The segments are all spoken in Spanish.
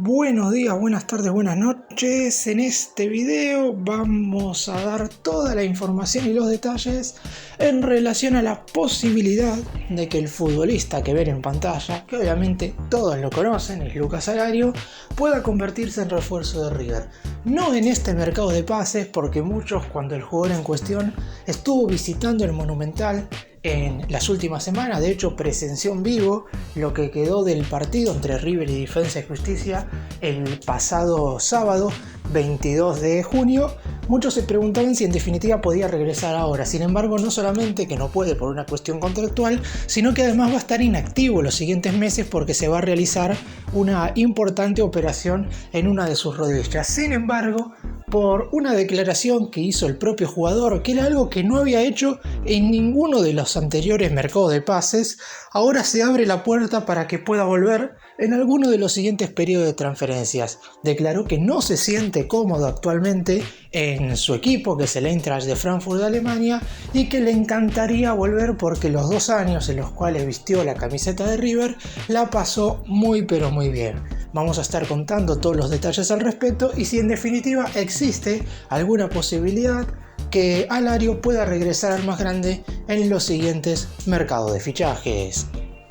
Buenos días, buenas tardes, buenas noches. En este video vamos a dar toda la información y los detalles en relación a la posibilidad de que el futbolista que ven en pantalla, que obviamente todos lo conocen, es Lucas Alario, pueda convertirse en refuerzo de River. No en este mercado de pases, porque muchos, cuando el jugador en cuestión estuvo visitando el Monumental en las últimas semanas, de hecho presenció en vivo lo que quedó del partido entre River y Defensa y Justicia el pasado sábado 22 de junio, muchos se preguntaban si en definitiva podía regresar ahora. Sin embargo, no solamente que no puede por una cuestión contractual, sino que además va a estar inactivo los siguientes meses porque se va a realizar una importante operación en una de sus rodillas. Sin embargo, por una declaración que hizo el propio jugador, que era algo que no había hecho en ninguno de los anteriores mercados de pases, ahora se abre la puerta para que pueda volver en alguno de los siguientes periodos de transferencias. Declaró que no se siente cómodo actualmente en su equipo, que es el Eintracht de Frankfurt de Alemania, y que le encantaría volver porque los 2 años en los cuales vistió la camiseta de River la pasó muy pero muy bien. Vamos a estar contando todos los detalles al respecto y si en definitiva existe alguna posibilidad que Alario pueda regresar al más grande en los siguientes mercados de fichajes.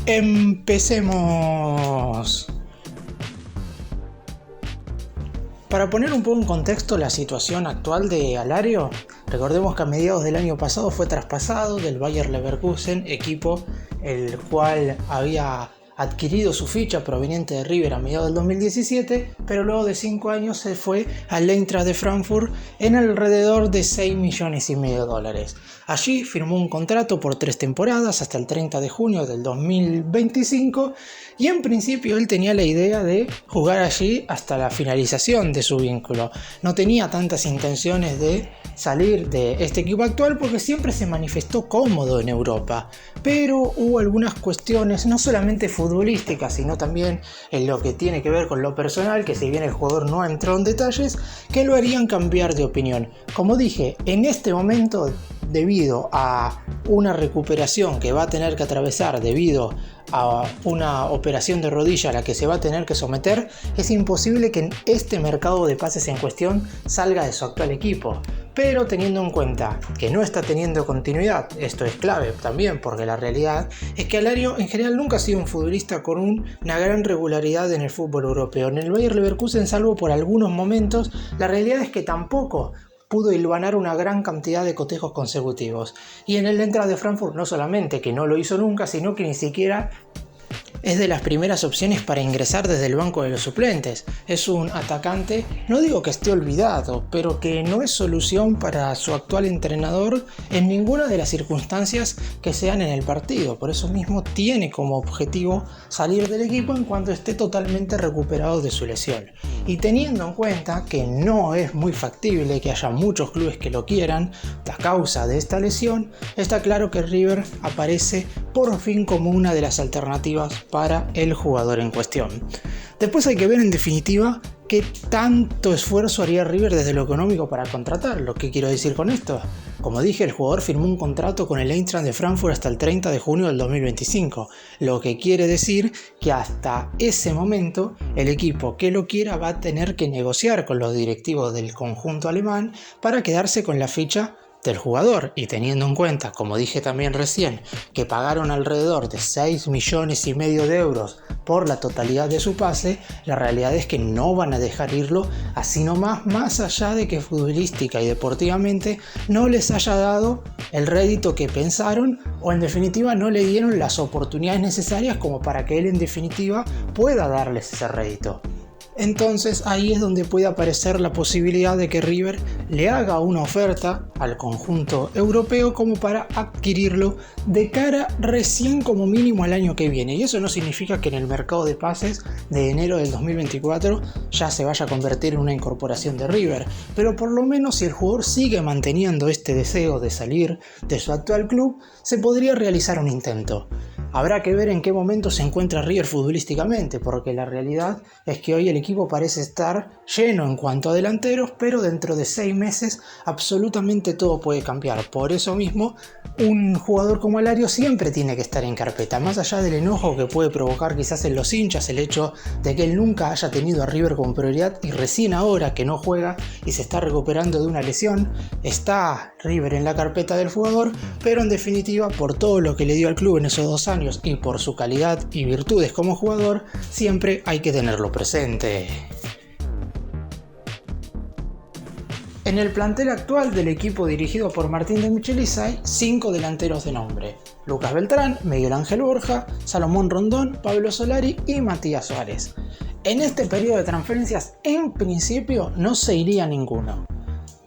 Empecemos. Para poner un poco en contexto la situación actual de Alario, recordemos que a mediados del año pasado fue traspasado del Bayer Leverkusen, equipo el cual había adquirido su ficha proveniente de River a mediados del 2017, pero luego de 5 años se fue al Eintracht de Frankfurt en alrededor de $6,5 millones. Allí firmó un contrato por 3 temporadas hasta el 30 de junio del 2025 y en principio él tenía la idea de jugar allí hasta la finalización de su vínculo. No tenía tantas intenciones de salir de este equipo actual porque siempre se manifestó cómodo en Europa, pero hubo algunas cuestiones no solamente futbolísticas sino también en lo que tiene que ver con lo personal, que si bien el jugador no entró en detalles, que lo harían cambiar de opinión. Como dije, en este momento, debido a una recuperación que va a tener que atravesar debido a una operación de rodilla a la que se va a tener que someter, es imposible que en este mercado de pases en cuestión salga de su actual equipo. Pero teniendo en cuenta que no está teniendo continuidad, esto es clave también porque la realidad es que Alario en general nunca ha sido un futbolista con una gran regularidad en el fútbol europeo. En el Bayer Leverkusen, salvo por algunos momentos, la realidad es que tampoco pudo hilvanar una gran cantidad de cotejos consecutivos. Y en el Eintracht de Frankfurt no solamente que no lo hizo nunca, sino que ni siquiera es de las primeras opciones para ingresar desde el banco de los suplentes. Es un atacante, no digo que esté olvidado, pero que no es solución para su actual entrenador en ninguna de las circunstancias que sean en el partido. Por eso mismo tiene como objetivo salir del equipo en cuanto esté totalmente recuperado de su lesión. Y teniendo en cuenta que no es muy factible que haya muchos clubes que lo quieran a causa de esta lesión, está claro que River aparece por fin como una de las alternativas para el jugador en cuestión. Después hay que ver en definitiva qué tanto esfuerzo haría River desde lo económico para contratarlo. ¿Qué quiero decir con esto? Como dije, el jugador firmó un contrato con el Eintracht de Frankfurt hasta el 30 de junio del 2025, lo que quiere decir que hasta ese momento el equipo que lo quiera va a tener que negociar con los directivos del conjunto alemán para quedarse con la ficha del jugador, y teniendo en cuenta, como dije también recién, que pagaron alrededor de $6,5 millones de euros por la totalidad de su pase, la realidad es que no van a dejar irlo así nomás, más allá de que futbolística y deportivamente no les haya dado el rédito que pensaron o en definitiva no le dieron las oportunidades necesarias como para que él en definitiva pueda darles ese rédito. Entonces ahí es donde puede aparecer la posibilidad de que River le haga una oferta al conjunto europeo como para adquirirlo de cara recién como mínimo al año que viene. Y eso no significa que en el mercado de pases de enero del 2024 ya se vaya a convertir en una incorporación de River. Pero por lo menos si el jugador sigue manteniendo este deseo de salir de su actual club, se podría realizar un intento. Habrá que ver en qué momento se encuentra River futbolísticamente, porque la realidad es que hoy el equipo parece estar lleno en cuanto a delanteros, pero dentro de 6 meses absolutamente todo puede cambiar. Por eso mismo, un jugador como Alario siempre tiene que estar en carpeta, más allá del enojo que puede provocar quizás en los hinchas el hecho de que él nunca haya tenido a River como prioridad y recién ahora que no juega y se está recuperando de una lesión, está River en la carpeta del jugador, pero en definitiva por todo lo que le dio al club en esos 2 años y por su calidad y virtudes como jugador, siempre hay que tenerlo presente. En el plantel actual del equipo dirigido por Martín de Michelis hay 5 delanteros de nombre: Lucas Beltrán, Miguel Ángel Borja, Salomón Rondón, Pablo Solari y Matías Suárez. En este periodo de transferencias, en principio, no se iría ninguno.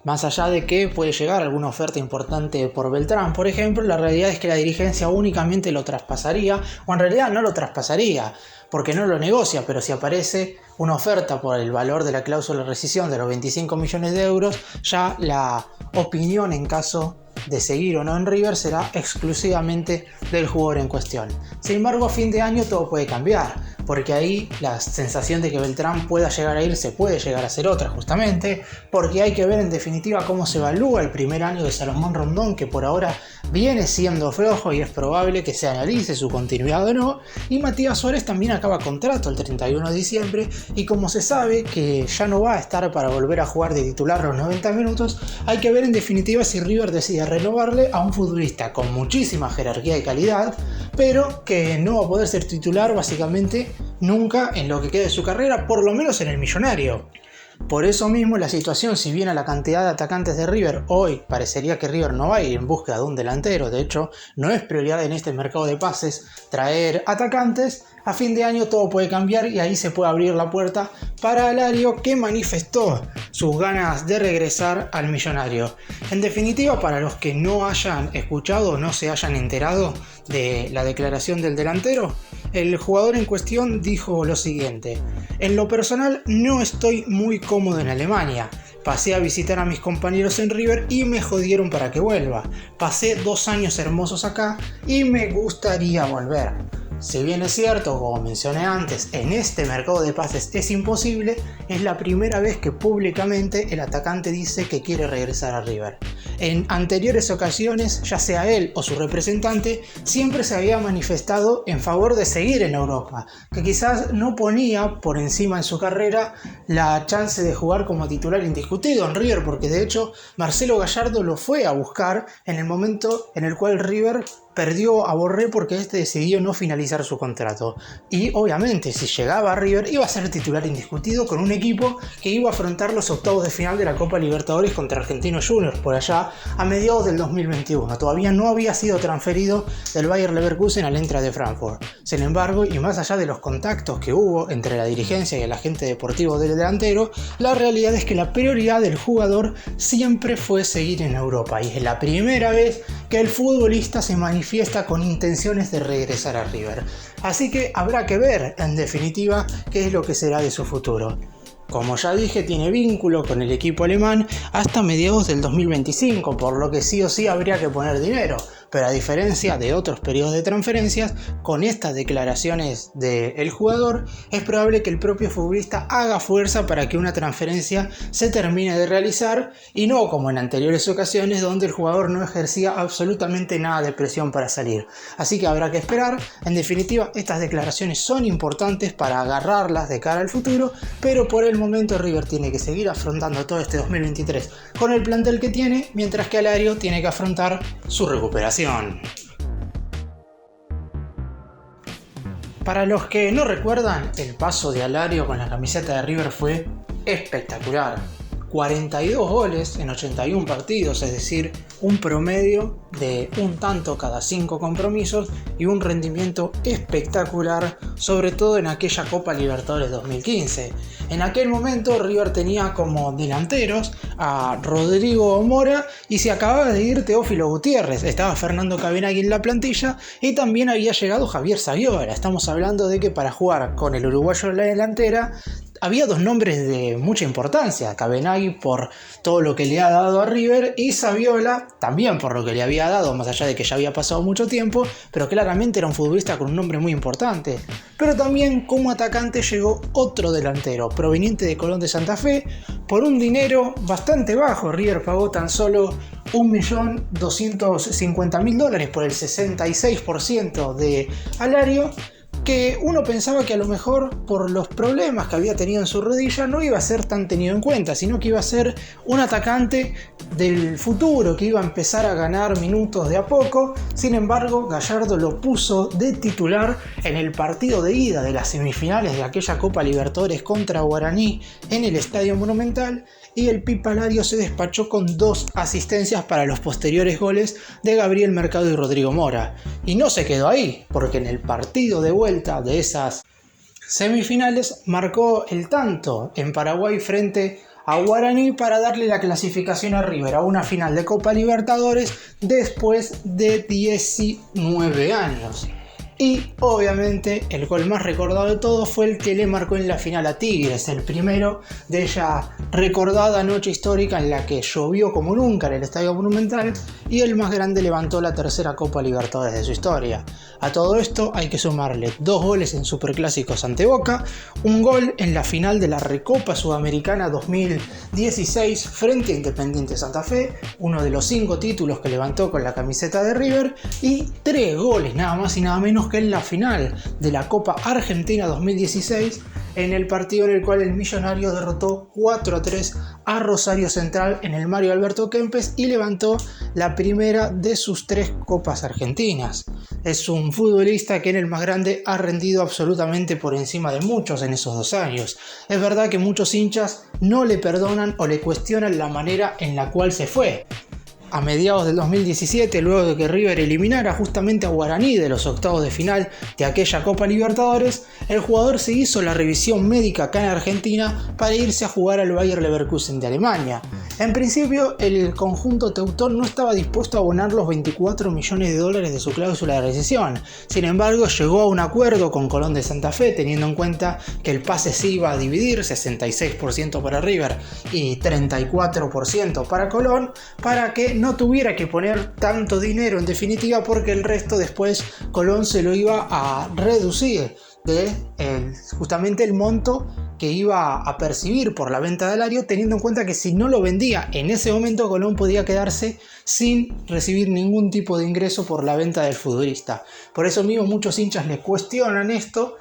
Más allá de que puede llegar alguna oferta importante por Beltrán, por ejemplo, la realidad es que la dirigencia únicamente lo traspasaría, o en realidad no lo traspasaría, porque no lo negocia, pero si aparece una oferta por el valor de la cláusula de rescisión de los 25 millones de euros, ya la opinión en caso de seguir o no en River será exclusivamente del jugador en cuestión. Sin embargo, a fin de año todo puede cambiar, porque ahí la sensación de que Beltrán pueda llegar a irse puede llegar a ser otra, justamente porque hay que ver en definitiva cómo se evalúa el primer año de Salomón Rondón, que por ahora viene siendo flojo y es probable que se analice su continuidad o no, y Matías Suárez también acaba contrato el 31 de diciembre y como se sabe que ya no va a estar para volver a jugar de titular los 90 minutos, hay que ver en definitiva si River decide renovarle a un futbolista con muchísima jerarquía y calidad, pero que no va a poder ser titular básicamente nunca en lo que quede de su carrera, por lo menos en el Millonario. Por eso mismo la situación, si bien a la cantidad de atacantes de River, hoy parecería que River no va a ir en búsqueda de un delantero, de hecho no es prioridad en este mercado de pases traer atacantes, a fin de año todo puede cambiar y ahí se puede abrir la puerta para Alario, que manifestó sus ganas de regresar al Millonario. En definitiva, para los que no hayan escuchado o no se hayan enterado de la declaración del delantero, el jugador en cuestión dijo lo siguiente: en lo personal no estoy muy cómodo en Alemania. Pasé a visitar a mis compañeros en River y me jodieron para que vuelva. Pasé 2 años hermosos acá y me gustaría volver. Si bien es cierto, como mencioné antes, en este mercado de pases es imposible, es la primera vez que públicamente el atacante dice que quiere regresar a River. En anteriores ocasiones, ya sea él o su representante, siempre se había manifestado en favor de seguir en Europa, que quizás no ponía por encima en su carrera la chance de jugar como titular indiscutido en River, porque de hecho Marcelo Gallardo lo fue a buscar en el momento en el cual River perdió a Borré porque este decidió no finalizar su contrato. Y obviamente si llegaba a River iba a ser titular indiscutido con un equipo que iba a afrontar los octavos de final de la Copa Libertadores contra Argentinos Juniors por allá a mediados del 2021. Todavía no había sido transferido del Bayer Leverkusen al Eintracht de Frankfurt. Sin embargo, y más allá de los contactos que hubo entre la dirigencia y el agente deportivo del delantero, la realidad es que la prioridad del jugador siempre fue seguir en Europa, y es la primera vez que el futbolista se manifiesta con intenciones de regresar a River. Así que habrá que ver, en definitiva, qué es lo que será de su futuro. Como ya dije, tiene vínculo con el equipo alemán hasta mediados del 2025, por lo que sí o sí habría que poner dinero. Pero a diferencia de otros periodos de transferencias, con estas declaraciones del jugador, es probable que el propio futbolista haga fuerza para que una transferencia se termine de realizar, y no como en anteriores ocasiones donde el jugador no ejercía absolutamente nada de presión para salir. Así que habrá que esperar. En definitiva, estas declaraciones son importantes para agarrarlas de cara al futuro, pero por el momento River tiene que seguir afrontando todo este 2023 con el plantel que tiene, mientras que Alario tiene que afrontar su recuperación. Para los que no recuerdan, el paso de Alario con la camiseta de River fue espectacular. 42 goles en 81 partidos, es decir, un promedio de un tanto cada 5 compromisos y un rendimiento espectacular, sobre todo en aquella Copa Libertadores 2015. En aquel momento River tenía como delanteros a Rodrigo Mora y se acababa de ir Teófilo Gutiérrez, estaba Fernando Cabenagui en la plantilla y también había llegado Javier Saviola. Estamos hablando de que para jugar con el uruguayo en la delantera había dos nombres de mucha importancia, Cabenagui por todo lo que le ha dado a River y Saviola también por lo que le había dado, más allá de que ya había pasado mucho tiempo, pero claramente era un futbolista con un nombre muy importante. Pero también como atacante llegó otro delantero proveniente de Colón de Santa Fe por un dinero bastante bajo. River pagó tan solo $1.250.000 por el 66% de Alario, que uno pensaba que a lo mejor por los problemas que había tenido en su rodilla no iba a ser tan tenido en cuenta, sino que iba a ser un atacante del futuro que iba a empezar a ganar minutos de a poco. Sin embargo, Gallardo lo puso de titular en el partido de ida de las semifinales de aquella Copa Libertadores contra Guaraní en el Estadio Monumental, y el Pipa Alario se despachó con 2 asistencias para los posteriores goles de Gabriel Mercado y Rodrigo Mora. Y no se quedó ahí, porque en el partido de vuelta de esas semifinales marcó el tanto en Paraguay frente a Guaraní para darle la clasificación a River a una final de Copa Libertadores después de 19 años. Y obviamente el gol más recordado de todos fue el que le marcó en la final a Tigres, el primero de ella recordada noche histórica en la que llovió como nunca en el Estadio Monumental y el más grande levantó la tercera Copa Libertadores de su historia. A todo esto hay que sumarle 2 goles en Superclásicos ante Boca, un gol en la final de la Recopa Sudamericana 2016 frente a Independiente Santa Fe, uno de los 5 títulos que levantó con la camiseta de River, y 3 goles nada más y nada menos que en la final de la Copa Argentina 2016, en el partido en el cual el Millonario derrotó 4-3 a Rosario Central en el Mario Alberto Kempes y levantó la primera de sus 3 copas argentinas. Es un futbolista que en el más grande ha rendido absolutamente por encima de muchos en esos 2 años. Es verdad que muchos hinchas no le perdonan o le cuestionan la manera en la cual se fue. A mediados del 2017, luego de que River eliminara justamente a Guaraní de los octavos de final de aquella Copa Libertadores, el jugador se hizo la revisión médica acá en Argentina para irse a jugar al Bayer Leverkusen de Alemania. En principio, el conjunto teutón no estaba dispuesto a abonar los $24 millones de su cláusula de rescisión. Sin embargo, llegó a un acuerdo con Colón de Santa Fe, teniendo en cuenta que el pase se iba a dividir, 66% para River y 34% para Colón, para que no tuviera que poner tanto dinero en definitiva, porque el resto después Colón se lo iba a reducir de justamente el monto que iba a percibir por la venta de Alario, teniendo en cuenta que si no lo vendía en ese momento Colón podía quedarse sin recibir ningún tipo de ingreso por la venta del futbolista. Por eso mismo muchos hinchas le cuestionan esto.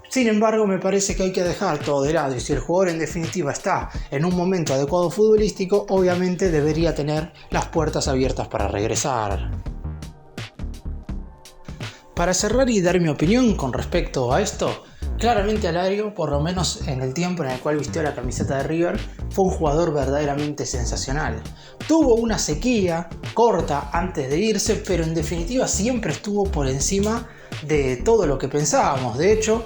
Sin embargo, me parece que hay que dejar todo de lado, y si el jugador en definitiva está en un momento adecuado futbolístico, obviamente debería tener las puertas abiertas para regresar. Para cerrar y dar mi opinión con respecto a esto, claramente Alario, por lo menos en el tiempo en el cual vistió la camiseta de River, fue un jugador verdaderamente sensacional. Tuvo una sequía corta antes de irse, pero en definitiva siempre estuvo por encima de todo lo que pensábamos. De hecho,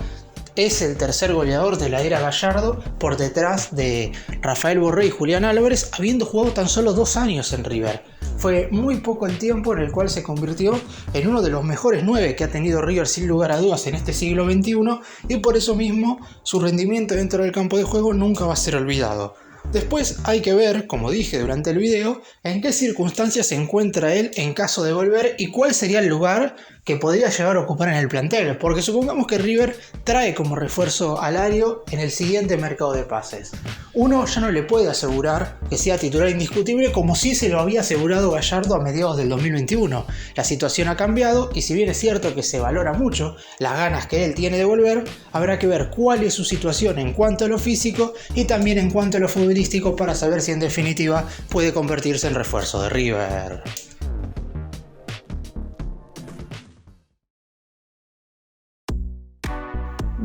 es el tercer goleador de la era Gallardo, por detrás de Rafael Borré y Julián Álvarez, habiendo jugado tan solo 2 años en River. Fue muy poco el tiempo en el cual se convirtió en uno de los mejores 9 que ha tenido River sin lugar a dudas en este siglo XXI, y por eso mismo su rendimiento dentro del campo de juego nunca va a ser olvidado. Después hay que ver, como dije durante el video, en qué circunstancias se encuentra él en caso de volver y cuál sería el lugar que podría llegar a ocupar en el plantel, porque supongamos que River trae como refuerzo a Alario en el siguiente mercado de pases. Uno ya no le puede asegurar que sea titular indiscutible como si se lo había asegurado Gallardo a mediados del 2021. La situación ha cambiado y si bien es cierto que se valora mucho las ganas que él tiene de volver, habrá que ver cuál es su situación en cuanto a lo físico y también en cuanto a lo futbolístico para saber si en definitiva puede convertirse en refuerzo de River.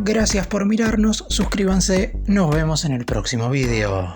Gracias por mirarnos, suscríbanse, nos vemos en el próximo video.